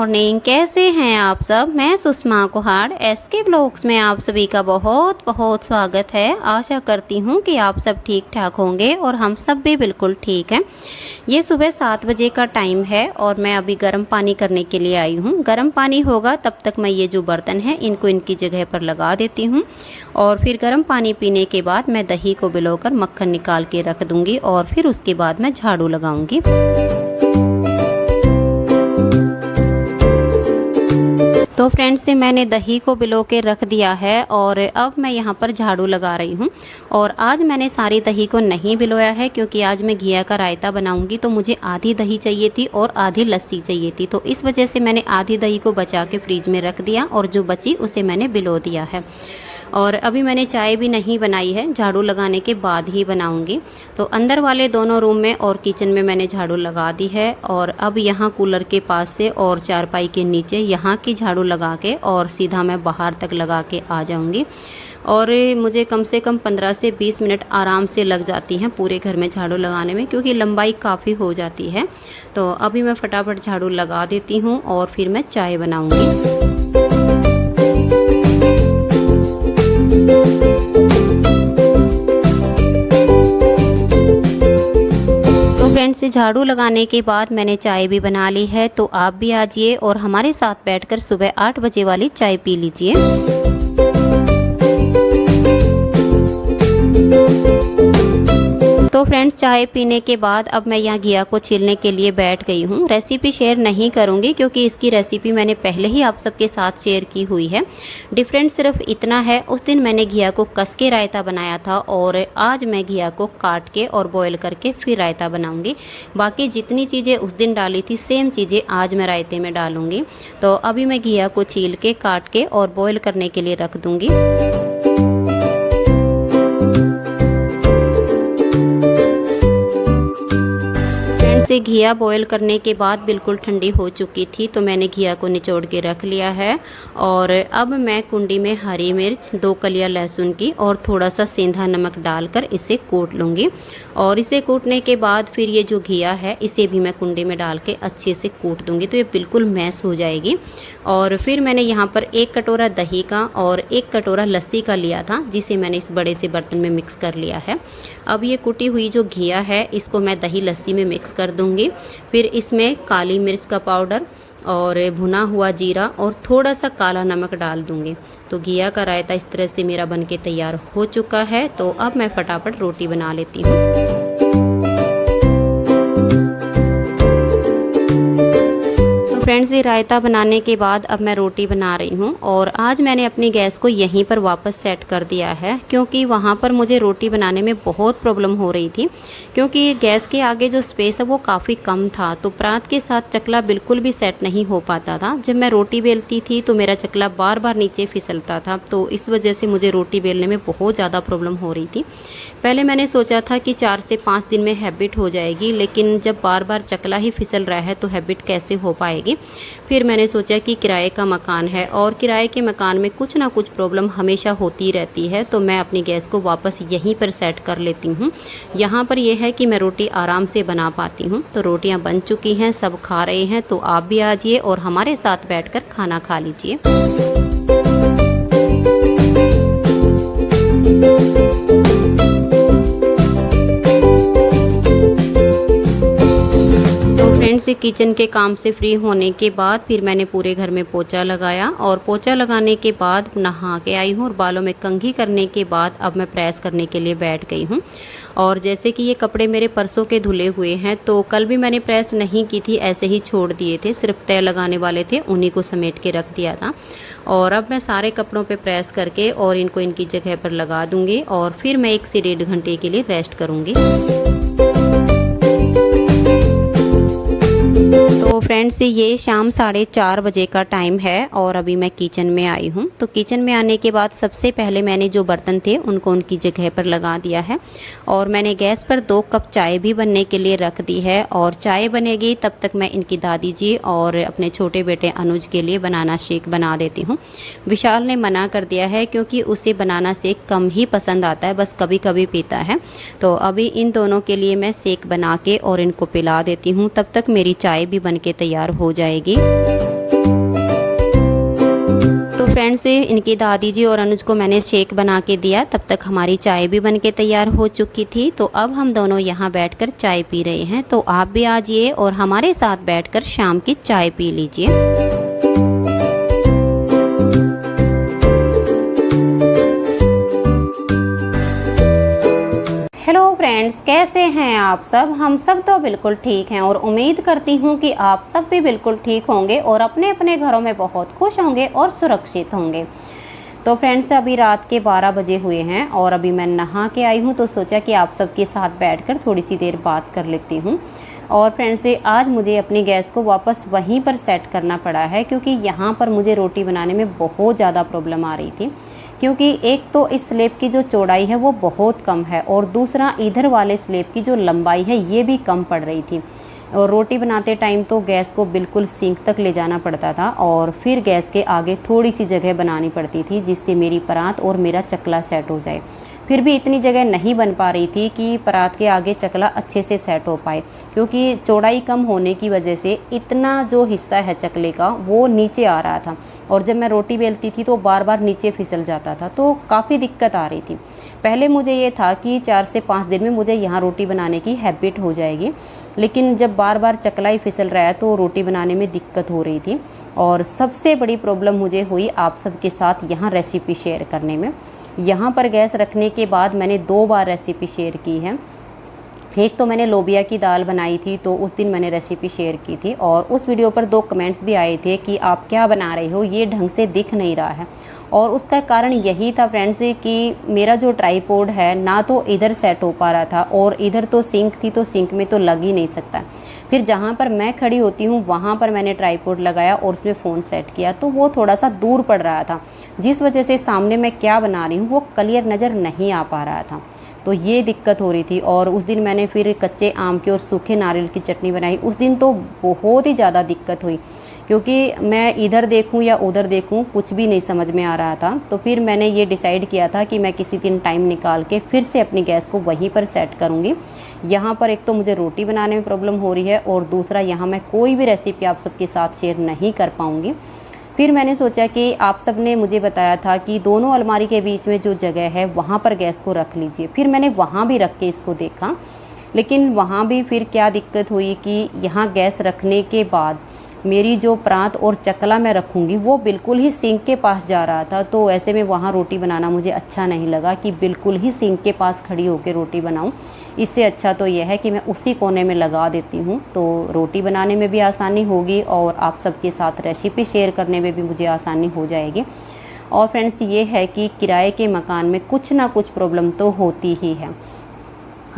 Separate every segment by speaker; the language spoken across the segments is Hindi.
Speaker 1: मॉर्निंग। कैसे हैं आप सब? मैं सुषमा कुहाड़ एसके ब्लॉग्स में आप सभी का बहुत बहुत स्वागत है। आशा करती हूँ कि आप सब ठीक ठाक होंगे और हम सब भी बिल्कुल ठीक हैं। ये सुबह 7 बजे का टाइम है और मैं अभी गर्म पानी करने के लिए आई हूँ। गर्म पानी होगा तब तक मैं ये जो बर्तन हैं इनको इनकी जगह पर लगा देती हूँ और फिर गर्म पानी पीने के बाद मैं दही को भिगोकर मक्खन निकाल के रख दूँगी और फिर उसके बाद मैं झाड़ू लगाऊँगी। तो फ्रेंड्स से मैंने दही को भिगो के रख दिया है और अब मैं यहाँ पर झाड़ू लगा रही हूँ। और आज मैंने सारी दही को नहीं भिगोया है क्योंकि आज मैं घिया का रायता बनाऊंगी, तो मुझे आधी दही चाहिए थी और आधी लस्सी चाहिए थी, तो इस वजह से मैंने आधी दही को बचा के फ्रिज में रख दिया और जो बची उसे मैंने भिगो दिया है। और अभी मैंने चाय भी नहीं बनाई है, झाड़ू लगाने के बाद ही बनाऊंगी। तो अंदर वाले दोनों रूम में और किचन में मैंने झाड़ू लगा दी है और अब यहाँ कूलर के पास से और चारपाई के नीचे यहाँ की झाड़ू लगा के और सीधा मैं बाहर तक लगा के आ जाऊंगी। और मुझे कम से कम 15 से 20 मिनट आराम से लग जाती हैं पूरे घर में झाड़ू लगाने में, क्योंकि लंबाई काफ़ी हो जाती है। तो अभी मैं फटाफट झाड़ू लगा देती हूँ और फिर मैं चाय बनाऊँगी। फ्रेंड्स झाड़ू लगाने के बाद मैंने चाय भी बना ली है, तो आप भी आ जाइए और हमारे साथ बैठकर सुबह 8 बजे वाली चाय पी लीजिए। तो फ्रेंड्स चाय पीने के बाद अब मैं यहाँ घिया को छीलने के लिए बैठ गई हूँ। रेसिपी शेयर नहीं करूँगी क्योंकि इसकी रेसिपी मैंने पहले ही आप सबके साथ शेयर की हुई है। डिफरेंट सिर्फ इतना है, उस दिन मैंने घिया को कस के रायता बनाया था और आज मैं घिया को काट के और बॉयल करके फिर रायता बनाऊँगी। बाकी जितनी चीज़ें उस दिन डाली थी सेम चीज़ें आज मैं रायते में डालूँगी। तो अभी मैं घिया को छील के काट के और बॉयल करने के लिए रख दूँगी। से घिया बॉयल करने के बाद बिल्कुल ठंडी हो चुकी थी, तो मैंने घिया को निचोड़ के रख लिया है। और अब मैं कुंडी में हरी मिर्च, 2 कलियां लहसुन की और थोड़ा सा सेंधा नमक डालकर इसे कूट लूँगी। और इसे कूटने के बाद फिर ये जो घिया है इसे भी मैं कुंडी में डाल के अच्छे से कूट दूँगी, तो ये बिल्कुल मैश हो जाएगी। और फिर मैंने यहाँ पर 1 कटोरा दही का और 1 कटोरा लस्सी का लिया था, जिसे मैंने इस बड़े से बर्तन में मिक्स कर लिया है। अब ये कुटी हुई जो घिया है इसको मैं दही लस्सी में मिक्स कर दूंगी। फिर इसमें काली मिर्च का पाउडर और भुना हुआ जीरा और थोड़ा सा काला नमक डाल दूंगी। तो घिया का रायता इस तरह से मेरा बनके तैयार हो चुका है। तो अब मैं फटाफट रोटी बना लेती हूँ। फ्रेंड्स ये रायता बनाने के बाद अब मैं रोटी बना रही हूँ और आज मैंने अपनी गैस को यहीं पर वापस सेट कर दिया है, क्योंकि वहाँ पर मुझे रोटी बनाने में बहुत प्रॉब्लम हो रही थी, क्योंकि गैस के आगे जो स्पेस है वो काफ़ी कम था। तो परात के साथ चकला बिल्कुल भी सेट नहीं हो पाता था। जब मैं रोटी बेलती थी तो मेरा चकला बार बार नीचे फिसलता था, तो इस वजह से मुझे रोटी बेलने में बहुत ज़्यादा प्रॉब्लम हो रही थी। पहले मैंने सोचा था कि 4 से 5 दिन में हैबिट हो जाएगी, लेकिन जब बार बार चकला ही फिसल रहा है तो हैबिट कैसे हो पाएगी। फिर मैंने सोचा कि किराए का मकान है और किराए के मकान में कुछ ना कुछ प्रॉब्लम हमेशा होती रहती है, तो मैं अपनी गैस को वापस यहीं पर सेट कर लेती हूँ। यहाँ पर यह है कि मैं रोटी आराम से बना पाती हूँ। तो रोटियाँ बन चुकी हैं, सब खा रहे हैं, तो आप भी आ जाइए और हमारे साथ बैठकर खाना खा लीजिए। फ्रेंड्स किचन के काम से फ्री होने के बाद फिर मैंने पूरे घर में पोछा लगाया और पोछा लगाने के बाद नहा के आई हूँ और बालों में कंघी करने के बाद अब मैं प्रेस करने के लिए बैठ गई हूँ। और जैसे कि ये कपड़े मेरे परसों के धुले हुए हैं, तो कल भी मैंने प्रेस नहीं की थी, ऐसे ही छोड़ दिए थे, सिर्फ तय लगाने वाले थे, उन्हीं को समेट के रख दिया था। और अब मैं सारे कपड़ों पे प्रेस करके और इनको इनकी जगह पर लगा दूँगी और फिर मैं 1 से 1.5 घंटे के लिए रेस्ट करूँगी। तो फ्रेंड्स ये शाम 4:30 बजे का टाइम है और अभी मैं किचन में आई हूँ। तो किचन में आने के बाद सबसे पहले मैंने जो बर्तन थे उनको उनकी जगह पर लगा दिया है और मैंने गैस पर 2 कप चाय भी बनने के लिए रख दी है। और चाय बनेगी तब तक मैं इनकी दादी जी और अपने छोटे बेटे अनुज के लिए बनाना शेक बना देती हूँ। विशाल ने मना कर दिया है क्योंकि उसे बनाना शेक कम ही पसंद आता है, बस कभी कभी पीता है। तो अभी इन दोनों के लिए मैं शेक बना के और इनको पिला देती हूँ, तब तक मेरी चाय भी बनके तैयार हो जाएगी। फ्रेंड्स इनकी दादी जी और अनुज को मैंने शेक बना के दिया, तब तक हमारी चाय भी बन के तैयार हो चुकी थी। तो अब हम दोनों यहाँ बैठकर चाय पी रहे हैं। तो आप भी आ जाइए और हमारे साथ बैठकर शाम की चाय पी लीजिए। हेलो फ्रेंड्स, कैसे हैं आप सब? हम सब तो बिल्कुल ठीक हैं और उम्मीद करती हूँ कि आप सब भी बिल्कुल ठीक होंगे और अपने अपने घरों में बहुत खुश होंगे और सुरक्षित होंगे। तो फ्रेंड्स अभी रात के 12 बजे हुए हैं और अभी मैं नहा के आई हूँ, तो सोचा कि आप सबके साथ बैठकर थोड़ी सी देर बात कर लेती हूँ। और फ्रेंड्स आज मुझे अपनी गैस को वापस वहीं पर सेट करना पड़ा है, क्योंकि यहाँ पर मुझे रोटी बनाने में बहुत ज़्यादा प्रॉब्लम आ रही थी। क्योंकि एक तो इस स्लेब की जो चौड़ाई है वो बहुत कम है और दूसरा इधर वाले स्लेब की जो लंबाई है ये भी कम पड़ रही थी। और रोटी बनाते टाइम तो गैस को बिल्कुल सिंक तक ले जाना पड़ता था और फिर गैस के आगे थोड़ी सी जगह बनानी पड़ती थी, जिससे मेरी परात और मेरा चकला सेट हो जाए। फिर भी इतनी जगह नहीं बन पा रही थी कि परात के आगे चकला अच्छे से सेट हो पाए, क्योंकि चौड़ाई कम होने की वजह से इतना जो हिस्सा है चकले का वो नीचे आ रहा था और जब मैं रोटी बेलती थी तो बार बार नीचे फिसल जाता था, तो काफ़ी दिक्कत आ रही थी। पहले मुझे ये था कि 4 से 5 दिन में मुझे यहाँ रोटी बनाने की हैबिट हो जाएगी, लेकिन जब बार बार चकला ही फिसल रहा है तो रोटी बनाने में दिक्कत हो रही थी। और सबसे बड़ी प्रॉब्लम मुझे हुई आप सबके साथ यहाँ रेसिपी शेयर करने में। यहाँ पर गैस रखने के बाद मैंने 2 बार रेसिपी शेयर की है। एक तो मैंने लोबिया की दाल बनाई थी, तो उस दिन मैंने रेसिपी शेयर की थी और उस वीडियो पर 2 कमेंट्स भी आए थे कि आप क्या बना रहे हो, ये ढंग से दिख नहीं रहा है। और उसका कारण यही था फ्रेंड्स कि मेरा जो ट्राईपोड है ना तो इधर सेट हो पा रहा था और इधर तो सिंक थी, तो सिंक में तो लग ही नहीं सकता। फिर जहाँ पर मैं खड़ी होती हूँ वहाँ पर मैंने ट्राईपोड लगाया और उसमें फ़ोन सेट किया, तो वो थोड़ा सा दूर पड़ रहा था, जिस वजह से सामने मैं क्या बना रही हूँ वो क्लियर नज़र नहीं आ पा रहा था। तो ये दिक्कत हो रही थी। और उस दिन मैंने फिर कच्चे आम की और सूखे नारियल की चटनी बनाई। उस दिन तो बहुत ही ज़्यादा दिक्कत हुई, क्योंकि मैं इधर देखूं या उधर देखूं कुछ भी नहीं समझ में आ रहा था। तो फिर मैंने ये डिसाइड किया था कि मैं किसी दिन टाइम निकाल के फिर से अपनी गैस को वहीं पर सेट करूँगी। यहाँ पर एक तो मुझे रोटी बनाने में प्रॉब्लम हो रही है और दूसरा यहाँ मैं कोई भी रेसिपी आप सबके साथ शेयर नहीं कर पाऊँगी। फिर मैंने सोचा कि आप सब ने मुझे बताया था कि दोनों अलमारी के बीच में जो जगह है वहाँ पर गैस को रख लीजिए। फिर मैंने वहाँ भी रख के इसको देखा, लेकिन वहाँ भी फिर क्या दिक्कत हुई कि यहाँ गैस रखने के बाद मेरी जो परात और चकला मैं रखूँगी वो बिल्कुल ही सिंक के पास जा रहा था। तो ऐसे में वहाँ रोटी बनाना मुझे अच्छा नहीं लगा कि बिल्कुल ही सिंक के पास खड़ी होकर रोटी बनाऊँ। इससे अच्छा तो यह है कि मैं उसी कोने में लगा देती हूँ, तो रोटी बनाने में भी आसानी होगी और आप सबके साथ रेसिपी शेयर करने में भी मुझे आसानी हो जाएगी। और फ्रेंड्स ये है कि किराए के मकान में कुछ ना कुछ प्रॉब्लम तो होती ही है।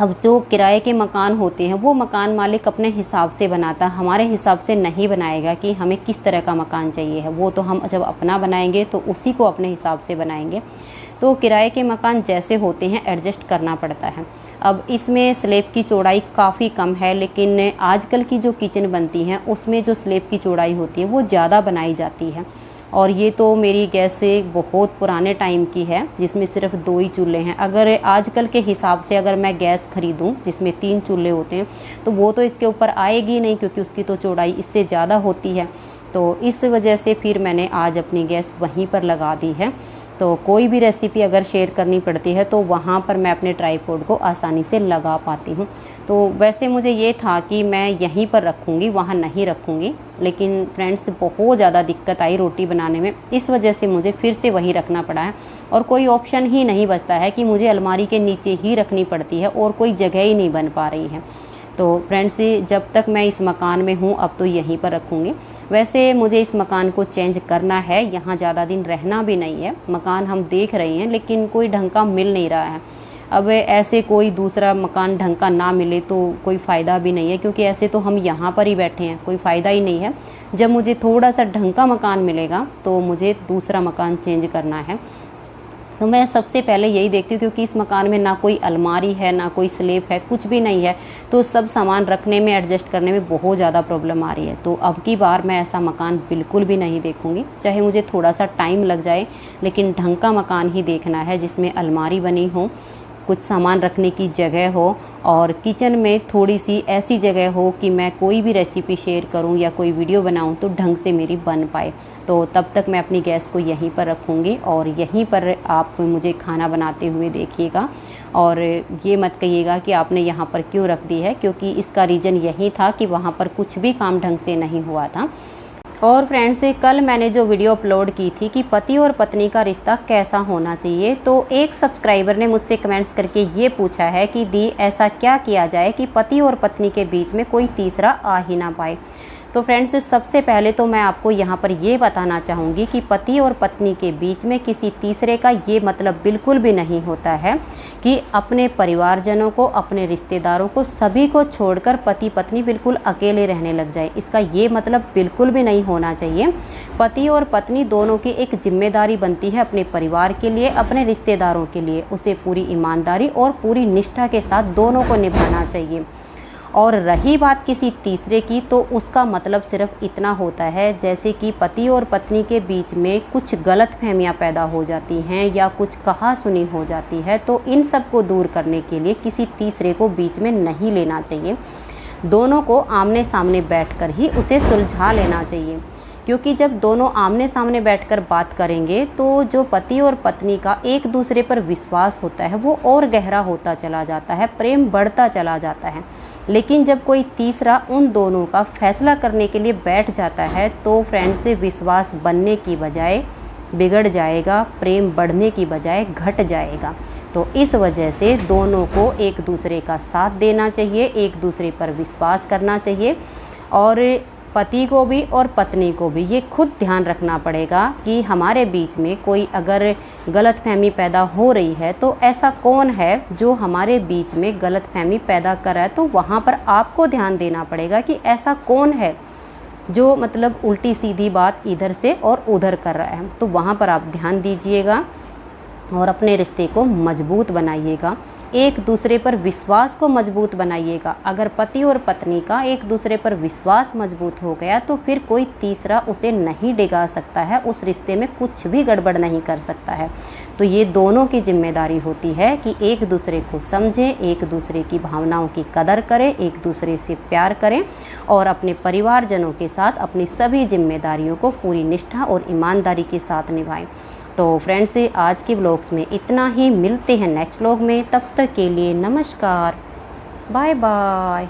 Speaker 1: अब जो किराए के मकान होते हैं वो मकान मालिक अपने हिसाब से बनाता है, हमारे हिसाब से नहीं बनाएगा कि हमें किस तरह का मकान चाहिए है। वो तो हम जब अपना बनाएंगे तो उसी को अपने हिसाब से बनाएंगे। तो किराए के मकान जैसे होते हैं एडजस्ट करना पड़ता है। अब इसमें स्लेब की चौड़ाई काफ़ी कम है, लेकिन आजकल की जो किचन बनती हैं उसमें जो स्लेब की चौड़ाई होती है वो ज़्यादा बनाई जाती है। और ये तो मेरी गैस से बहुत पुराने टाइम की है, जिसमें सिर्फ 2 ही चूल्हे हैं। अगर आजकल के हिसाब से अगर मैं गैस ख़रीदूँ जिसमें 3 चूल्हे होते हैं तो वो तो इसके ऊपर आएगी नहीं, क्योंकि उसकी तो चौड़ाई इससे ज़्यादा होती है। तो इस वजह से फिर मैंने आज अपनी गैस वहीं पर लगा दी है। तो कोई भी रेसिपी अगर शेयर करनी पड़ती है तो वहाँ पर मैं अपने ट्राईपोड को आसानी से लगा पाती हूँ। तो वैसे मुझे ये था कि मैं यहीं पर रखूँगी, वहाँ नहीं रखूँगी, लेकिन फ्रेंड्स बहुत ज़्यादा दिक्कत आई रोटी बनाने में। इस वजह से मुझे फिर से वहीं रखना पड़ा है और कोई ऑप्शन ही नहीं बचता है कि मुझे अलमारी के नीचे ही रखनी पड़ती है और कोई जगह ही नहीं बन पा रही है। तो फ्रेंड्स जब तक मैं इस मकान में हूँ अब तो यहीं पर रखूँगी। वैसे मुझे इस मकान को चेंज करना है, यहाँ ज़्यादा दिन रहना भी नहीं है। मकान हम देख रहे हैं लेकिन कोई ढंग का मिल नहीं रहा है। अब ऐसे कोई दूसरा मकान ढंग का ना मिले तो कोई फ़ायदा भी नहीं है, क्योंकि ऐसे तो हम यहाँ पर ही बैठे हैं, कोई फ़ायदा ही नहीं है। जब मुझे थोड़ा सा ढंग का मकान मिलेगा तो मुझे दूसरा मकान चेंज करना है। तो मैं सबसे पहले यही देखती हूँ, क्योंकि इस मकान में ना कोई अलमारी है ना कोई स्लेब है, कुछ भी नहीं है। तो सब सामान रखने में एडजस्ट करने में बहुत ज़्यादा प्रॉब्लम आ रही है। तो अब की बार मैं ऐसा मकान बिल्कुल भी नहीं देखूँगी, चाहे मुझे थोड़ा सा टाइम लग जाए, लेकिन ढंग का मकान ही देखना है जिसमें अलमारी बनी हो, कुछ सामान रखने की जगह हो और किचन में थोड़ी सी ऐसी जगह हो कि मैं कोई भी रेसिपी शेयर करूं या कोई वीडियो बनाऊं तो ढंग से मेरी बन पाए। तो तब तक मैं अपनी गैस को यहीं पर रखूँगी और यहीं पर आप मुझे खाना बनाते हुए देखिएगा। और ये मत कहिएगा कि आपने यहाँ पर क्यों रख दी है, क्योंकि इसका रीज़न यही था कि वहाँ पर कुछ भी काम ढंग से नहीं हुआ था। और फ्रेंड्स, कल मैंने जो वीडियो अपलोड की थी कि पति और पत्नी का रिश्ता कैसा होना चाहिए, तो एक सब्सक्राइबर ने मुझसे कमेंट्स करके ये पूछा है कि दी ऐसा क्या किया जाए कि पति और पत्नी के बीच में कोई तीसरा आ ही ना पाए। तो फ्रेंड्स, सबसे पहले तो मैं आपको यहाँ पर ये बताना चाहूँगी कि पति और पत्नी के बीच में किसी तीसरे का ये मतलब बिल्कुल भी नहीं होता है कि अपने परिवारजनों को, अपने रिश्तेदारों को, सभी को छोड़कर पति पत्नी बिल्कुल अकेले रहने लग जाए। इसका ये मतलब बिल्कुल भी नहीं होना चाहिए। पति और पत्नी दोनों की एक जिम्मेदारी बनती है अपने परिवार के लिए, अपने रिश्तेदारों के लिए। उसे पूरी ईमानदारी और पूरी निष्ठा के साथ दोनों को निभाना चाहिए। और रही बात किसी तीसरे की, तो उसका मतलब सिर्फ इतना होता है जैसे कि पति और पत्नी के बीच में कुछ गलतफहमियां पैदा हो जाती हैं या कुछ कहा-सुनी हो जाती है, तो इन सब को दूर करने के लिए किसी तीसरे को बीच में नहीं लेना चाहिए। दोनों को आमने सामने बैठकर ही उसे सुलझा लेना चाहिए, क्योंकि जब दोनों आमने सामने बैठकर बात करेंगे तो जो पति और पत्नी का एक दूसरे पर विश्वास होता है वो और गहरा होता चला जाता है, प्रेम बढ़ता चला जाता है। लेकिन जब कोई तीसरा उन दोनों का फैसला करने के लिए बैठ जाता है तो फ्रेंड से विश्वास बनने की बजाय बिगड़ जाएगा, प्रेम बढ़ने की बजाय घट जाएगा। तो इस वजह से दोनों को एक दूसरे का साथ देना चाहिए, एक दूसरे पर विश्वास करना चाहिए। और पति को भी और पत्नी को भी ये खुद ध्यान रखना पड़ेगा कि हमारे बीच में कोई अगर गलतफहमी पैदा हो रही है तो ऐसा कौन है जो हमारे बीच में गलतफहमी पैदा कर रहा है। तो वहाँ पर आपको ध्यान देना पड़ेगा कि ऐसा कौन है जो मतलब उल्टी सीधी बात इधर से और उधर कर रहा है। तो वहाँ पर आप ध्यान दीजिएगा और अपने रिश्ते को मजबूत बनाइएगा, एक दूसरे पर विश्वास को मजबूत बनाइएगा। अगर पति और पत्नी का एक दूसरे पर विश्वास मजबूत हो गया तो फिर कोई तीसरा उसे नहीं डिगा सकता है, उस रिश्ते में कुछ भी गड़बड़ नहीं कर सकता है। तो ये दोनों की जिम्मेदारी होती है कि एक दूसरे को समझें, एक दूसरे की भावनाओं की कदर करें, एक दूसरे से प्यार करें और अपने परिवारजनों के साथ अपनी सभी जिम्मेदारियों को पूरी निष्ठा और ईमानदारी के साथ निभाएं। तो फ्रेंड्स, आज की व्लॉग्स में इतना ही। मिलते हैं नेक्स्ट व्लॉग में, तब तक के लिए नमस्कार, बाय बाय।